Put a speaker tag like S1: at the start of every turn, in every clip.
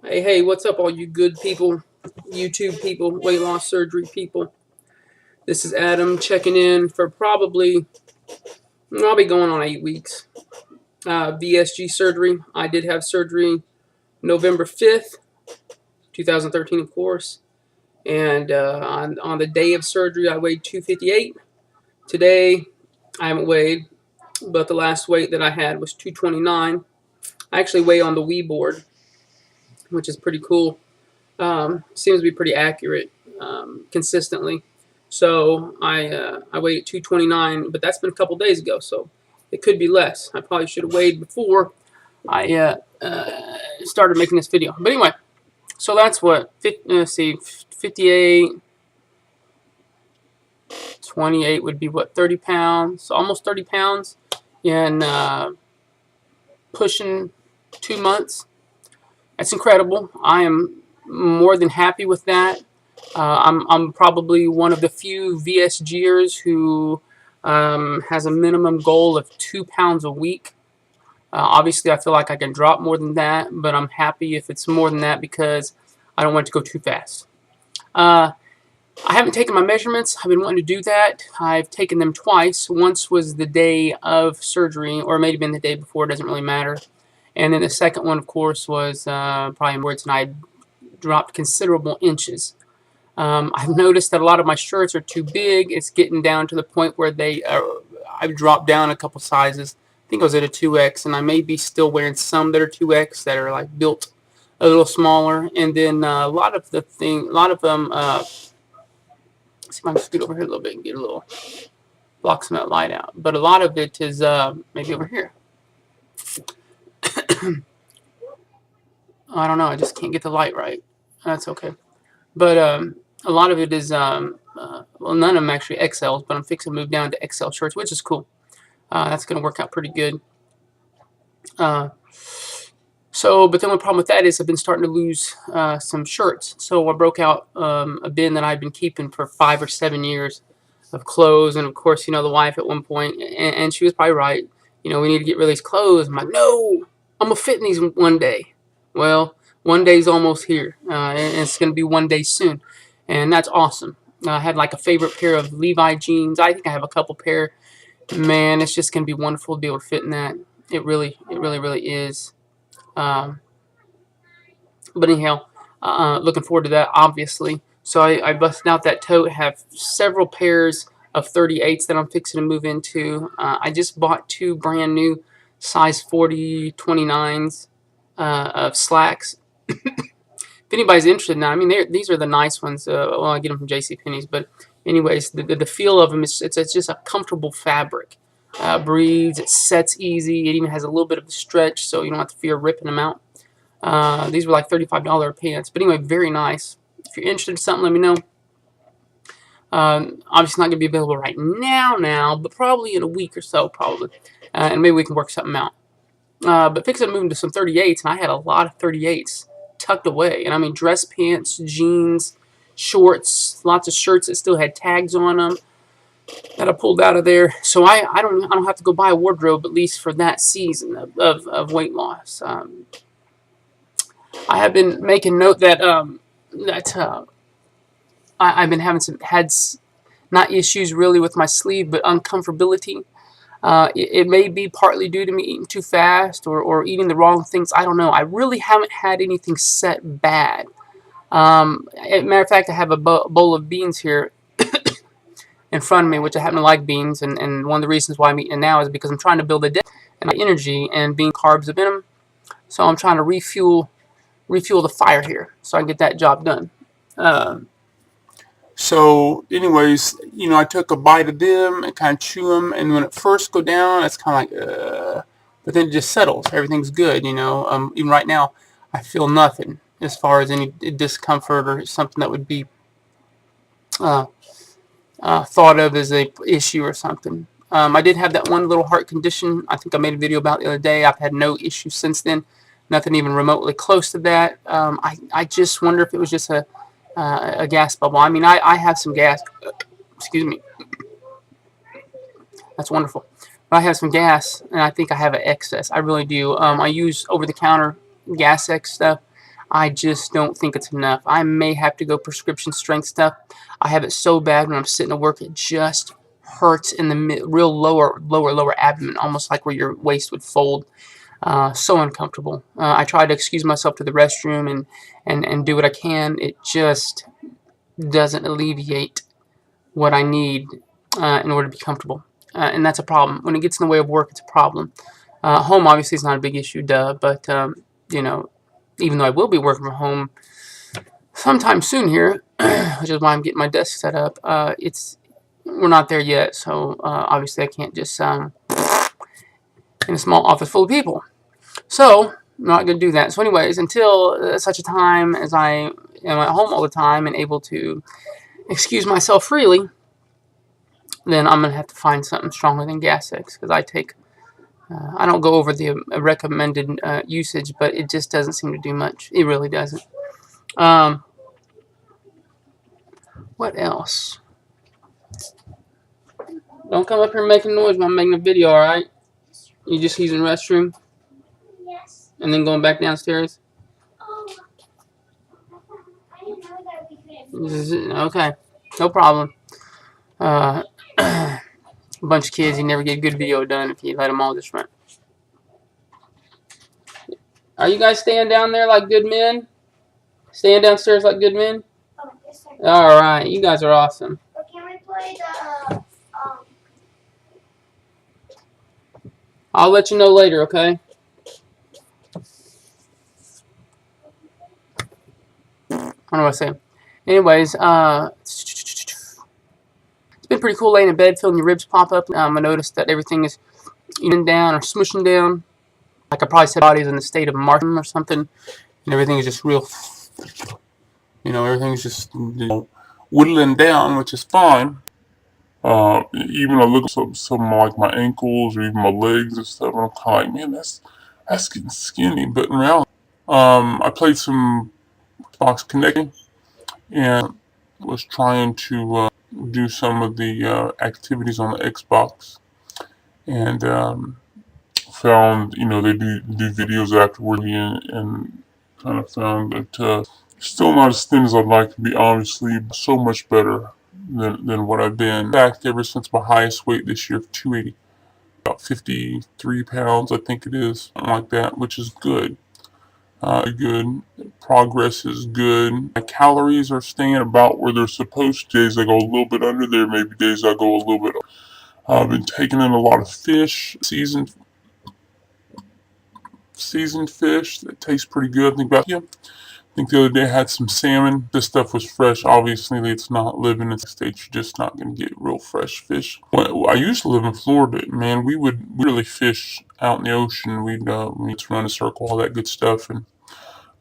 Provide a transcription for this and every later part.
S1: Hey, what's up, all you good people, YouTube people, weight loss surgery people? This is Adam checking in for probably, I'll be going on 8 weeks. VSG surgery. I did have surgery November 5th, 2013, of course. And on the day of surgery, I weighed 258. Today, I haven't weighed, but the last weight that I had was 229. I actually weigh on the Wii board, which is pretty cool. Seems to be pretty accurate consistently. So I weighed at 229, but that's been a couple days ago, so it could be less. I probably should have weighed before I started making this video. But anyway, so that's what, let's see, 58, 28 would be what, 30 pounds, almost 30 pounds, and pushing 2 months. That's incredible. I am more than happy with that. I'm probably one of the few VSGers who has a minimum goal of 2 pounds a week. Obviously, I feel like I can drop more than that, but I'm happy if it's more than that because I don't want it to go too fast. I haven't taken my measurements. I've been wanting to do that. I've taken them twice. Once was the day of surgery, or it may have been the day before. It doesn't really matter. And then the second one, of course, was probably words, and I dropped considerable inches. I've noticed that a lot of my shirts are too big. It's getting down to the point where I've dropped down a couple sizes. I think I was at a 2X, and I may be still wearing some that are 2X that are like built a little smaller. And then a lot of them. Let's see if I can scoot over here a little bit and get a little block some of that light out. But a lot of it is maybe over here. I don't know. I just can't get the light right. That's okay. But a lot of it is, well, none of them actually XLs, but I'm fixing to move down to XL shirts, which is cool. That's going to work out pretty good. But then the problem with that is I've been starting to lose some shirts. So I broke out a bin that I've been keeping for 5 or 7 years of clothes. And, of course, the wife at one point, and she was probably right, we need to get rid of these clothes. I'm like, no, I'm going to fit in these one day. Well, one day's almost here, and it's going to be one day soon, and that's awesome. I had like a favorite pair of Levi jeans. I think I have a couple pair. Man, it's just going to be wonderful to be able to fit in that. It really is. But anyhow, looking forward to that, obviously. So I busted out that tote, have several pairs of 38s that I'm fixing to move into. I just bought 2 brand new size 40 29s of slacks. If anybody's interested in that, I mean, these are the nice ones. Well, I get them from JCPenney's, but anyways, the feel of them is it's just a comfortable fabric. Breathes, it sets easy. It even has a little bit of a stretch, so you don't have to fear ripping them out. These were like $35 pants, but anyway, very nice. If you're interested in something, let me know. Obviously not going to be available right now, but probably in a week or so, probably, and maybe we can work something out. But fixing to move into some 38s, and I had a lot of 38s tucked away. And I mean, dress pants, jeans, shorts, lots of shirts that still had tags on them that I pulled out of there. So I don't have to go buy a wardrobe, at least for that season of weight loss. I have been making note that I've been having not issues really with my sleeve, but uncomfortability. It may be partly due to me eating too fast or eating the wrong things. I don't know. I really haven't had anything set bad. As a matter of fact, I have a bowl of beans here in front of me, which I happen to like beans. And one of the reasons why I'm eating it now is because I'm trying to build a day and my energy, and bean carbs have in them. So I'm trying to refuel the fire here so I can get that job done. So, anyways, I took a bite of them and kind of chew them, and when it first go down, it's kind of like, but then it just settles. Everything's good, Even right now, I feel nothing as far as any discomfort or something that would be thought of as a issue or something. I did have that one little heart condition. I think I made a video about it the other day. I've had no issues since then. Nothing even remotely close to that. I just wonder if it was just a gas bubble. I mean, I have some gas. Excuse me. That's wonderful. But I have some gas, and I think I have an excess. I really do. I use over-the-counter Gas X stuff. I just don't think it's enough. I may have to go prescription strength stuff. I have it so bad when I'm sitting at work, it just hurts in the real lower abdomen, almost like where your waist would fold. So uncomfortable. I try to excuse myself to the restroom and do what I can. It just doesn't alleviate what I need in order to be comfortable. And that's a problem. When it gets in the way of work, it's a problem. Home obviously is not a big issue, duh, but you know, even though I will be working from home sometime soon here, which is why I'm getting my desk set up, we're not there yet, so obviously I can't just in a small office full of people. So I'm not going to do that. So anyways, until such a time as I am at home all the time and able to excuse myself freely, then I'm going to have to find something stronger than Gas X, because I don't go over the recommended usage, but it just doesn't seem to do much. It really doesn't. What else? Don't come up here making noise while I'm making a video, alright? You just using the restroom?
S2: Yes.
S1: And then going back downstairs?
S2: Oh, I didn't know that we couldn't.
S1: Okay, no problem. A bunch of kids, you never get a good video done if you let them all just run. Are you guys staying down there like good men? Staying downstairs like good men?
S2: Oh, yes, sir.
S1: Alright, you guys are awesome.
S2: But can we play the,
S1: I'll let you know later, okay? What do I say? Anyways, it's been pretty cool laying in bed, feeling your ribs pop up. I noticed that everything is even down or smushing down. Like I probably said, body's in a state of Martian or something, and everything is just real. Everything's just whittling down, which is fine. Even I look at some like my ankles or even my legs and stuff, and I'm kind of like, man, that's getting skinny. But in reality, I played some Xbox Connecting and was trying to do some of the activities on the Xbox, and found they do videos afterward, and kind of found that still not as thin as I'd like to be, obviously, but so much better than what I've been. In fact, ever since my highest weight this year of 280, about 53 pounds, I think it is, something like that, which is good. Good. Progress is good. My calories are staying about where they're supposed to. Days I go a little bit under there, maybe days I go a little bit over. I've been taking in a lot of fish, seasoned fish that tastes pretty good. I think the other day I had some salmon. This stuff was fresh. Obviously, it's not living in the States. You're just not going to get real fresh fish. Well, I used to live in Florida. Man, we would really fish out in the ocean. We'd run a circle, all that good stuff, and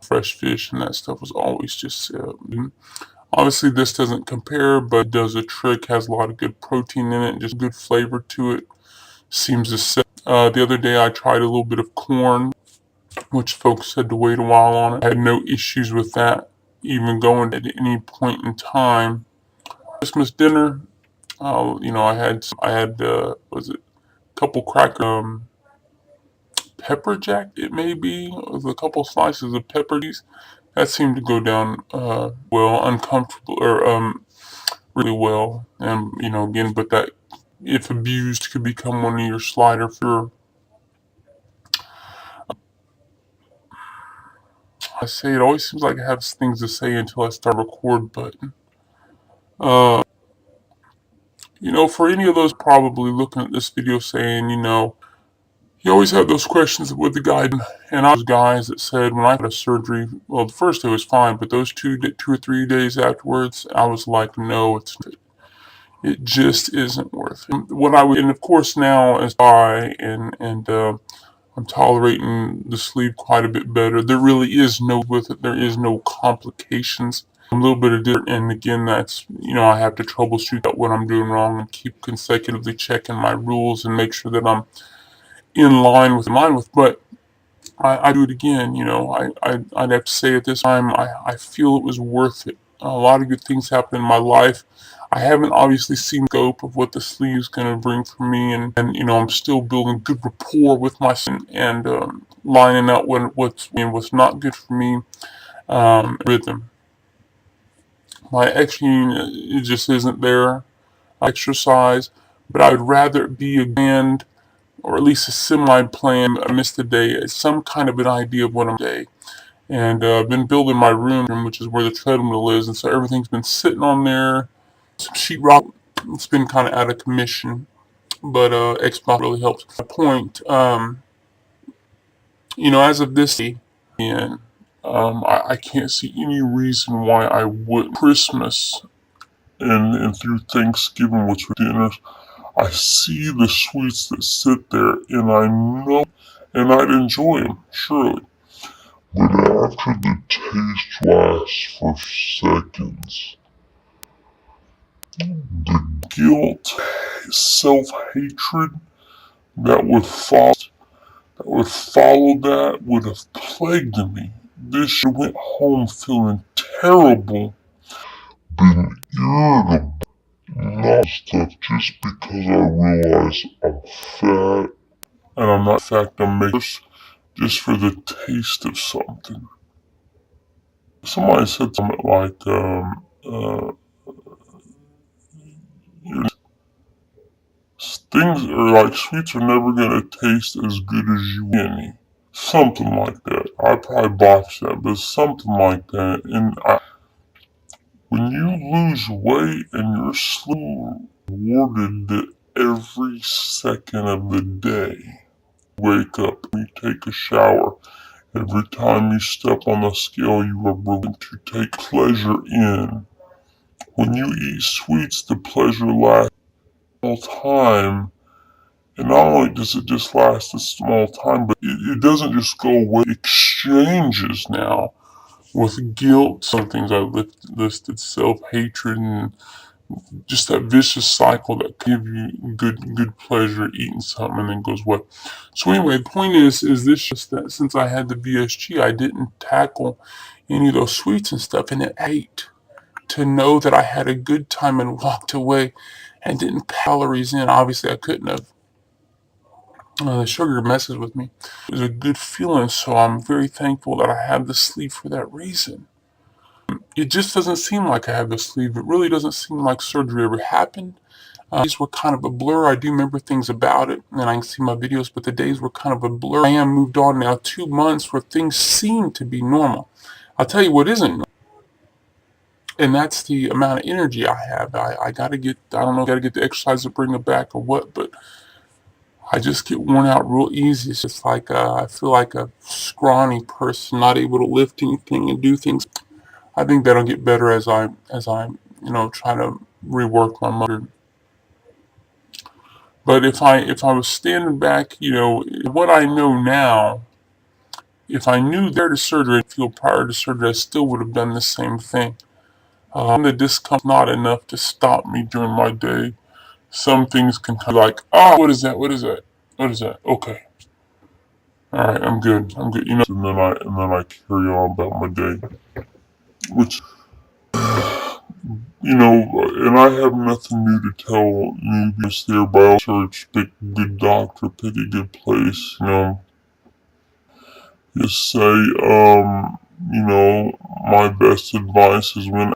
S1: fresh fish, and that stuff was always just obviously this doesn't compare, but it does a trick. Has a lot of good protein in it, just good flavor to it. Seems to set. The other day I tried a little bit of corn, which folks said to wait a while on it. I had no issues with that, even going at any point in time. Christmas dinner, I had was it a couple crackers, pepper jack, it may be, with a couple slices of pepper cheese. That seemed to go down well, uncomfortable, or really well. And again, but that, if abused, could become one of your slider for. I say it always seems like I have things to say until I start record button. For any of those probably looking at this video saying, you always have those questions with the guy, and I was guys that said when I had a surgery, well, the first day was fine, but those 2 or 3 days afterwards, I was like, no, it just isn't worth it. And of course now as and I'm tolerating the sleep quite a bit better. There really is no with it. There is no complications. A little bit of different, and again, that's I have to troubleshoot out what I'm doing wrong and keep consecutively checking my rules and make sure that I'm in line with. But I do it again. I'd have to say at this time I feel it was worth it. A lot of good things happen in my life. I haven't obviously seen the scope of what the sleeve is going to bring for me, and I'm still building good rapport with my son and lining out what's not good for me.
S3: rhythm. My exercise, it just isn't there. I exercise, but I would rather it be a grand or at least a semi-plan. I missed a day, some kind of an idea of what I'm doing. And I've been building my room, which is where the treadmill is, and so everything's been sitting on there. Some sheetrock. It's been kind of out of commission, but Xbox really helps. My point, as of this day, and I can't see any reason why I would. Christmas and through Thanksgiving, which were dinners, I see the sweets that sit there, and I know, and I'd enjoy them, surely. But after the taste lasts for seconds, the guilt, self-hatred that would follow that would have plagued me. This year I went home feeling terrible, been irritable, not stuff just because I realize I'm fat, and I'm not. In fact, I'm making just for the taste of something. Somebody said something like, things are like sweets are never gonna taste as good as you any. Something like that. I probably botched that, but something like that. And when you lose weight and you're slowly rewarded every second of the day, wake up, you take a shower. Every time you step on the scale, you are willing to take pleasure in. When you eat sweets, the pleasure lasts all time. And not only does it just last a small time, but it doesn't just go away. It exchanges now with guilt. Some things I listed, self-hatred, and just that vicious cycle that give you good pleasure eating something and then goes away. So anyway, the point is this just that since I had the VSG, I didn't tackle any of those sweets and stuff, and it ate to know that I had a good time and walked away and didn't calories in. Obviously, I couldn't have. The sugar messes with me. It was a good feeling, so I'm very thankful that I have the sleeve for that reason. It just doesn't seem like I have the sleeve. It really doesn't seem like surgery ever happened. Days were kind of a blur. I do remember things about it, and I can see my videos, but the days were kind of a blur. I am moved on now 2 months where things seem to be normal. I'll tell you what isn't normal, and that's the amount of energy I have. I gotta get, I don't know, gotta get the exercise to bring it back or what, but I just get worn out real easy. It's just like I feel like a scrawny person, not able to lift anything and do things. I think that'll get better as I try to rework my motor. But if I was standing back, what I know now, if I knew there to surgery, I'd feel prior to surgery, I still would have done the same thing. The discomfort not enough to stop me during my day. Some things can kind of like, what is that? What is that? What is that? Okay. All right, I'm good. I'm good. And then I carry on about my day, which and I have nothing new to tell newbies there, but I'll search, pick a good doctor, pick a good place. Just say, my best advice is when,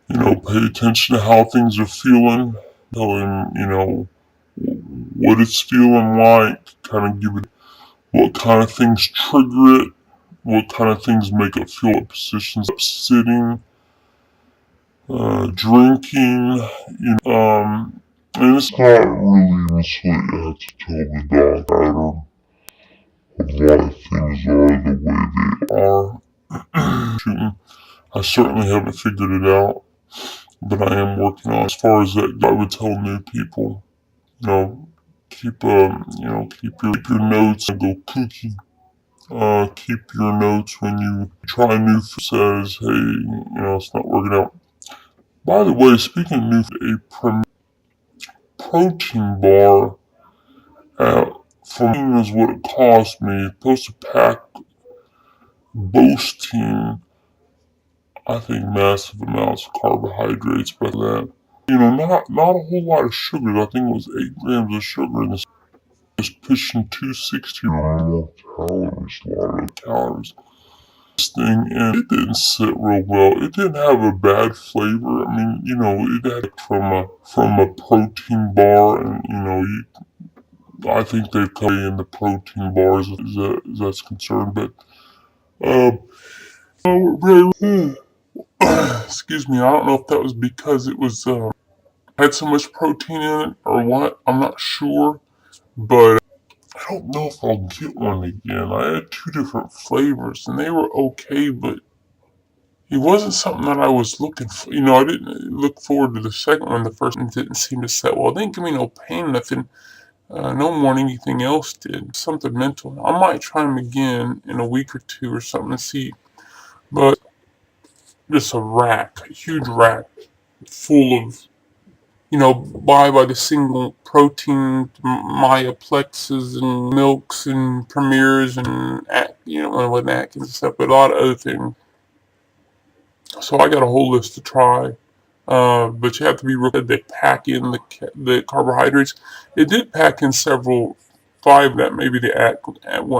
S3: pay attention to how things are feeling, tell him, what it's feeling like, kind of give it what kind of things trigger it, what kind of things make it feel at positions of sitting, drinking, and it's not really even so you have to tell the doctor. I don't a lot of things are the way they are. I certainly haven't figured it out, but I am working on it. As far as that, I would tell new people, you know, keep your notes and go kooky. Keep your notes when you try new food. Says, hey, it's not working out. By the way, speaking of new food, a protein bar from is what it cost me. It's supposed to pack boasting, I think, massive amounts of carbohydrates, but that not a whole lot of sugar. I think it was 8 grams of sugar, and it's just pushing 260 or more calories. A lot of calories. thing, and it didn't sit real well. It didn't have a bad flavor. I mean, it had from a protein bar, and I think they cut in the protein bars as that's concerned. But um, excuse me, I don't know if that was because it was had so much protein in it or what. I'm not sure, but I don't know if I'll get one again. I had two different flavors, and they were okay, but it wasn't something that I was looking for. I didn't look forward to the second one. The first one didn't seem to set well. It didn't give me no pain, nothing, no more than anything else did. Something mental. I might try them again in a week or two or something to see. But just a huge rack, full of, by the single protein Myaplexes and milks and premiers and, and Atkins and stuff, but a lot of other things. So I got a whole list to try. But you have to be real good. They pack in the carbohydrates. It did pack in five that maybe the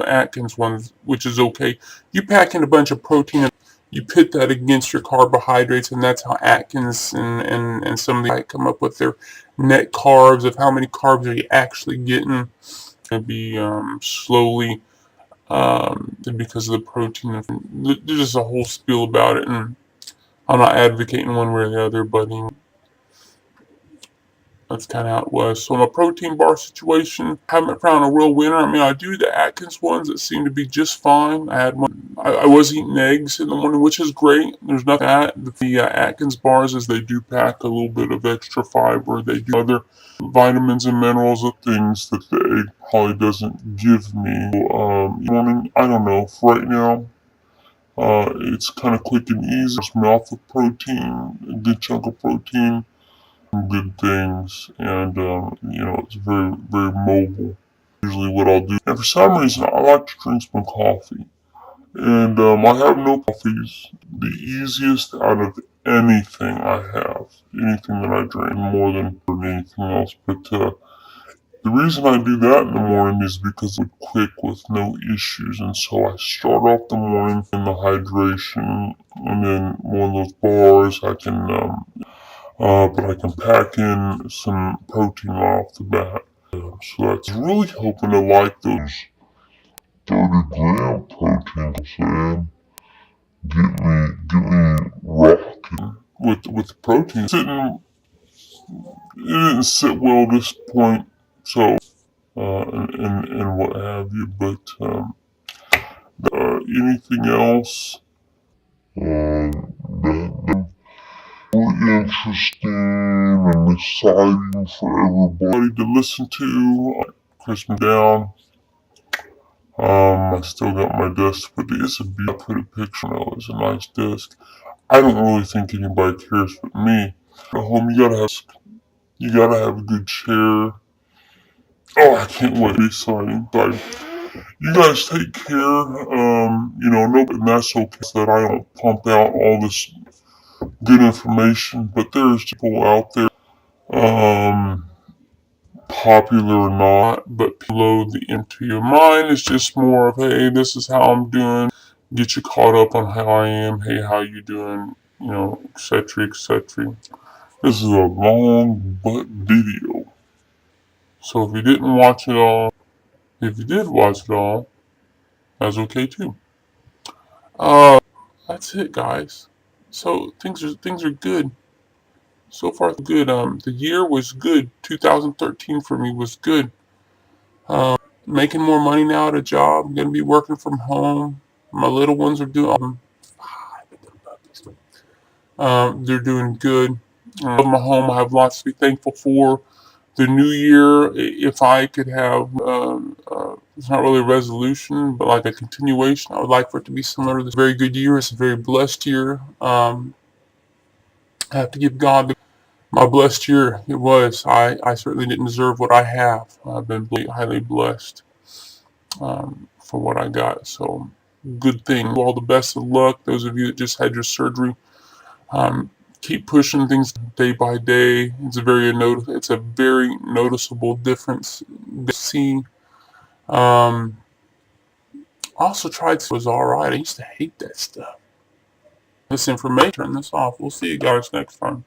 S3: Atkins ones, which is okay. You pack in a bunch of protein, you pit that against your carbohydrates, and that's how Atkins and some of the come up with their net carbs of how many carbs are you actually getting. It'll be slowly because of the protein. There's just a whole spiel about it, and I'm not advocating one way or the other, but that's kind of how it was. So in a protein bar situation, haven't found a real winner. I mean, I do the Atkins ones that seem to be just fine. I had one. I was eating eggs in the morning, which is great. There's nothing at the Atkins bars is they do pack a little bit of extra fiber. They do other vitamins and minerals of things that the egg probably doesn't give me. Morning, I don't know. For right now, it's kind of quick and easy. It's me off of protein, a good chunk of protein, good things, and it's very, very mobile. Usually, what I'll do, and for some reason, I like to drink some coffee, and I have no coffees. The easiest out of anything I have, anything that I drink, more than anything else. But the reason I do that in the morning is because it's quick with no issues, and so I start off the morning in the hydration, and then one of those bars I can but I can pack in some protein right off the bat. So that's really hoping to like those 30-gram protein, saying, get me rocking with the protein. It didn't sit well at this point, so and what have you. But anything else? That really interesting and exciting for everybody to listen to. Christmas down. I still got my desk, but it's a beautiful picture now. It's a nice desk. I don't really think anybody cares but me. At home, you gotta have a good chair. Oh, I can't wait. It's exciting. But you guys take care. Nobody, and that's okay that I don't pump out all this good information, but there's people out there, popular or not, but load into your mind. It's just more of, hey, this is how I'm doing. Get you caught up on how I am. Hey, how you doing? Etc. etc. This is a long but video. So if you didn't watch it all, if you did watch it all, that's okay too. That's it, guys. So things are good. So far, good. The year was good. 2013 for me was good. Making more money now at a job. I'm gonna be working from home. My little ones are doing. They're doing good. I love my home. I have lots to be thankful for. The new year, if I could have, it's not really a resolution, but like a continuation, I would like for it to be similar to this very good year. It's a very blessed year. I have to give God my blessed year. It was. I certainly didn't deserve what I have. I've been highly blessed for what I got. So, good thing. All the best of luck. Those of you that just had your surgery, keep pushing things day by day. It's a very noticeable difference to see.
S4: I also tried was alright. I used to hate that stuff. This information, turn this off. We'll see you guys next time.